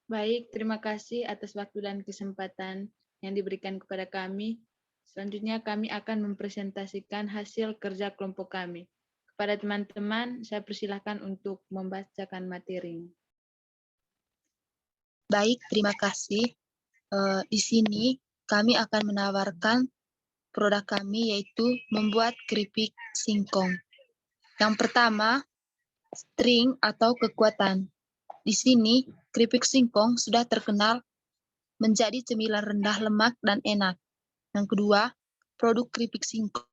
Baik, terima kasih atas waktu dan kesempatan yang diberikan kepada kami. Selanjutnya kami akan mempresentasikan hasil kerja kelompok kami. Kepada teman-teman, saya persilahkan untuk membacakan materi. Baik, terima kasih. Di sini kami akan menawarkan produk kami, yaitu membuat keripik singkong. Yang pertama, string atau kekuatan. Di sini, keripik singkong sudah terkenal menjadi cemilan rendah lemak dan enak. Yang kedua, produk keripik singkong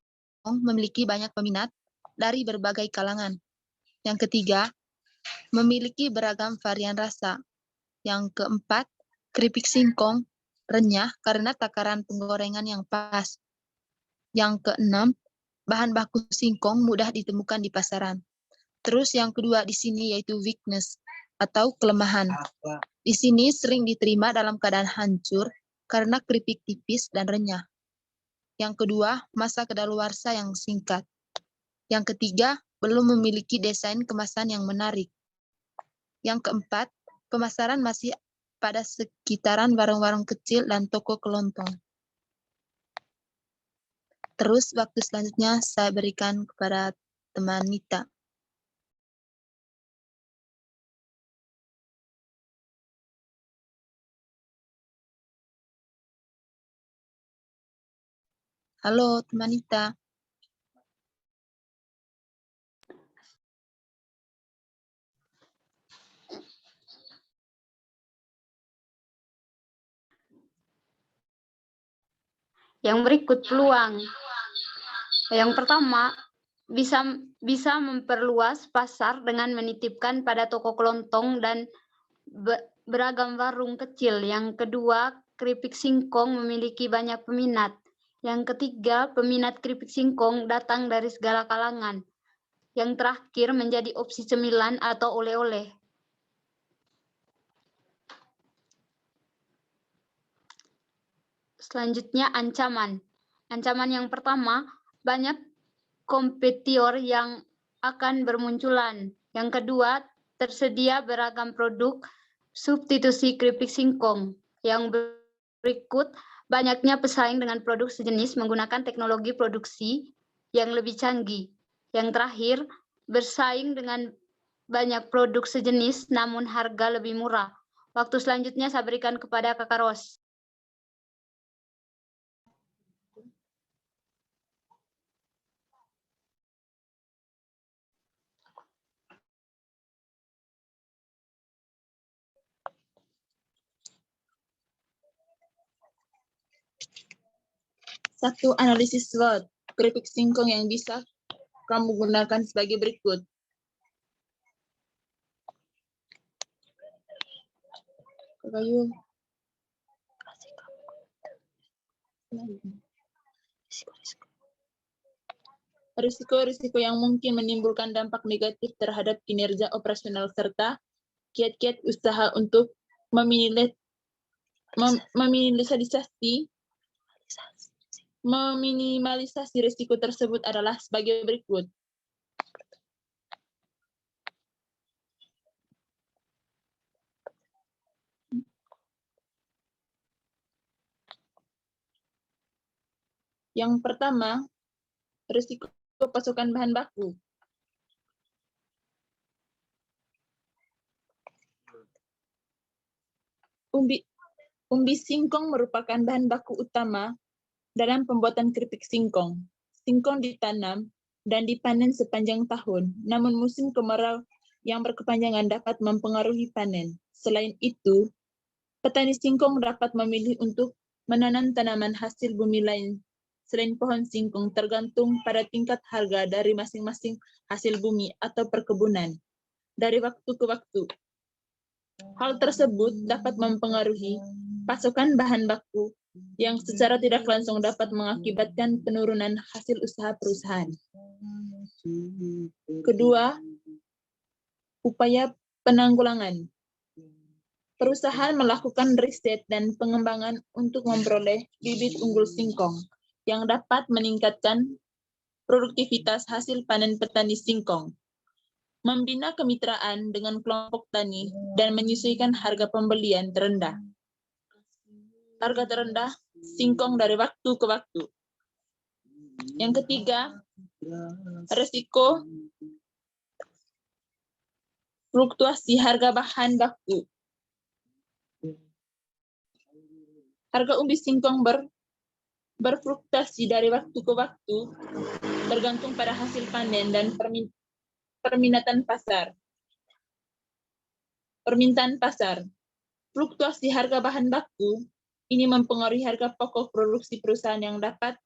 memiliki banyak peminat dari berbagai kalangan. Yang ketiga, memiliki beragam varian rasa. Yang keempat, keripik singkong renyah karena takaran penggorengan yang pas. Yang keenam, bahan baku singkong mudah ditemukan di pasaran. Terus yang kedua di sini yaitu weakness atau kelemahan. Di sini sering diterima dalam keadaan hancur karena keripik tipis dan renyah. Yang kedua, masa kedaluarsa yang singkat. Yang ketiga, belum memiliki desain kemasan yang menarik. Yang keempat, pemasaran masih pada sekitaran warung-warung kecil dan toko kelontong. Terus waktu selanjutnya saya berikan kepada teman Nita. Halo, teman Nita. Yang berikut peluang. Yang pertama, bisa memperluas pasar dengan menitipkan pada toko kelontong dan beragam warung kecil. Yang kedua, keripik singkong memiliki banyak peminat. Yang ketiga, peminat keripik singkong datang dari segala kalangan. Yang terakhir, menjadi opsi cemilan atau oleh-oleh. Selanjutnya, ancaman. Ancaman yang pertama, banyak kompetitor yang akan bermunculan. Yang kedua, tersedia beragam produk substitusi keripik singkong. Yang berikut, banyaknya pesaing dengan produk sejenis menggunakan teknologi produksi yang lebih canggih. Yang terakhir, bersaing dengan banyak produk sejenis namun harga lebih murah. Waktu selanjutnya saya berikan kepada Kakak Ros. Satu, analisis SWOT. Keripik singkong yang bisa kamu gunakan sebagai berikut. Kayu. Risiko-risiko yang mungkin menimbulkan dampak negatif terhadap kinerja operasional serta kiat-kiat usaha untuk meminimalisasi risiko tersebut adalah sebagai berikut. Yang pertama, risiko pasokan bahan baku. Umbi singkong merupakan bahan baku utama dalam pembuatan keripik singkong. Singkong ditanam dan dipanen sepanjang tahun, namun musim kemarau yang berkepanjangan dapat mempengaruhi panen. Selain itu, petani singkong dapat memilih untuk menanam tanaman hasil bumi lain selain pohon singkong, tergantung pada tingkat harga dari masing-masing hasil bumi atau perkebunan dari waktu ke waktu. Hal tersebut dapat mempengaruhi pasokan bahan baku yang secara tidak langsung dapat mengakibatkan penurunan hasil usaha perusahaan. Kedua, upaya penanggulangan. Perusahaan melakukan riset dan pengembangan untuk memperoleh bibit unggul singkong yang dapat meningkatkan produktivitas hasil panen petani singkong. Membina kemitraan dengan kelompok tani dan menyesuaikan harga pembelian terendah. Harga terendah singkong dari waktu ke waktu. Yang ketiga, resiko fluktuasi harga bahan baku. Harga umbi singkong berfluktuasi dari waktu ke waktu tergantung pada hasil panen dan permintaan pasar. Permintaan pasar. Fluktuasi harga bahan baku ini mempengaruhi harga pokok produksi perusahaan yang dapat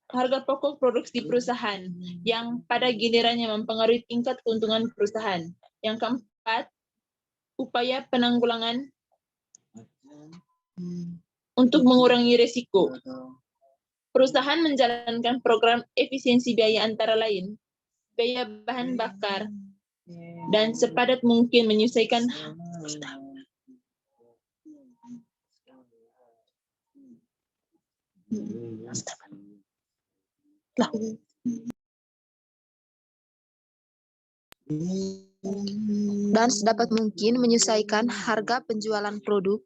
harga pokok produksi perusahaan yang pada gilirannya mempengaruhi tingkat keuntungan perusahaan. Yang keempat, upaya penanggulangan untuk mengurangi risiko. Perusahaan menjalankan program efisiensi biaya antara lain biaya bahan bakar dan sepadat mungkin menyesuaikan dan sedapat mungkin menyesuaikan harga penjualan produk.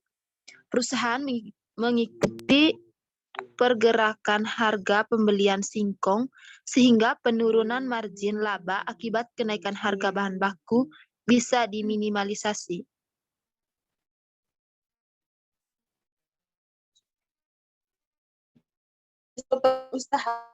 Perusahaan mengikuti pergerakan harga pembelian singkong sehingga penurunan margin laba akibat kenaikan harga bahan baku bisa diminimalisasi. usaha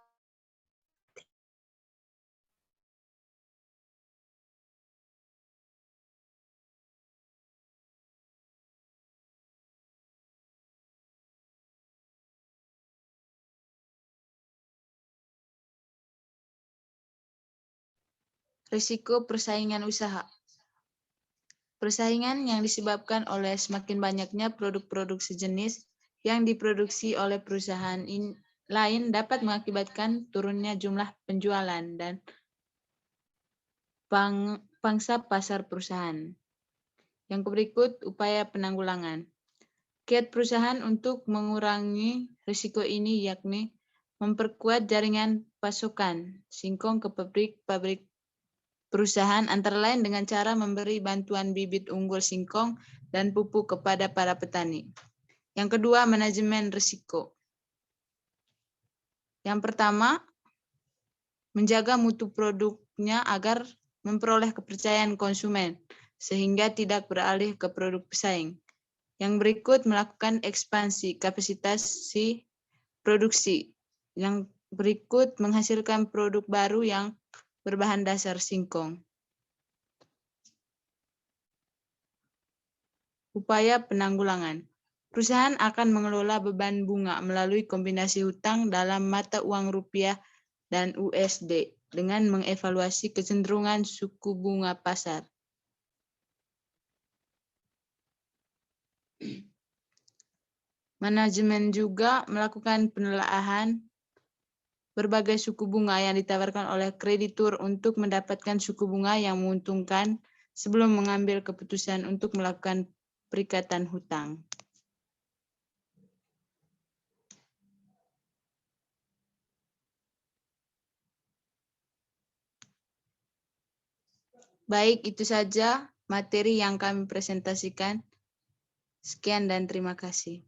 Risiko persaingan usaha. Persaingan yang disebabkan oleh semakin banyaknya produk-produk sejenis yang diproduksi oleh perusahaan lain dapat mengakibatkan turunnya jumlah penjualan dan pangsa pasar perusahaan. Yang berikut upaya penanggulangan. Kiat perusahaan untuk mengurangi risiko ini yakni memperkuat jaringan pasokan singkong ke pabrik-pabrik perusahaan antara lain dengan cara memberi bantuan bibit unggul singkong dan pupuk kepada para petani. Yang kedua, manajemen risiko. Yang pertama, menjaga mutu produknya agar memperoleh kepercayaan konsumen, sehingga tidak beralih ke produk pesaing. Yang berikut, melakukan ekspansi kapasitas produksi. Yang berikut, menghasilkan produk baru yang berbahan dasar singkong. Upaya penanggulangan. Perusahaan akan mengelola beban bunga melalui kombinasi hutang dalam mata uang rupiah dan USD dengan mengevaluasi kecenderungan suku bunga pasar. Manajemen juga melakukan penelaahan berbagai suku bunga yang ditawarkan oleh kreditur untuk mendapatkan suku bunga yang menguntungkan sebelum mengambil keputusan untuk melakukan perikatan hutang. Baik, itu saja materi yang kami presentasikan. Sekian dan terima kasih.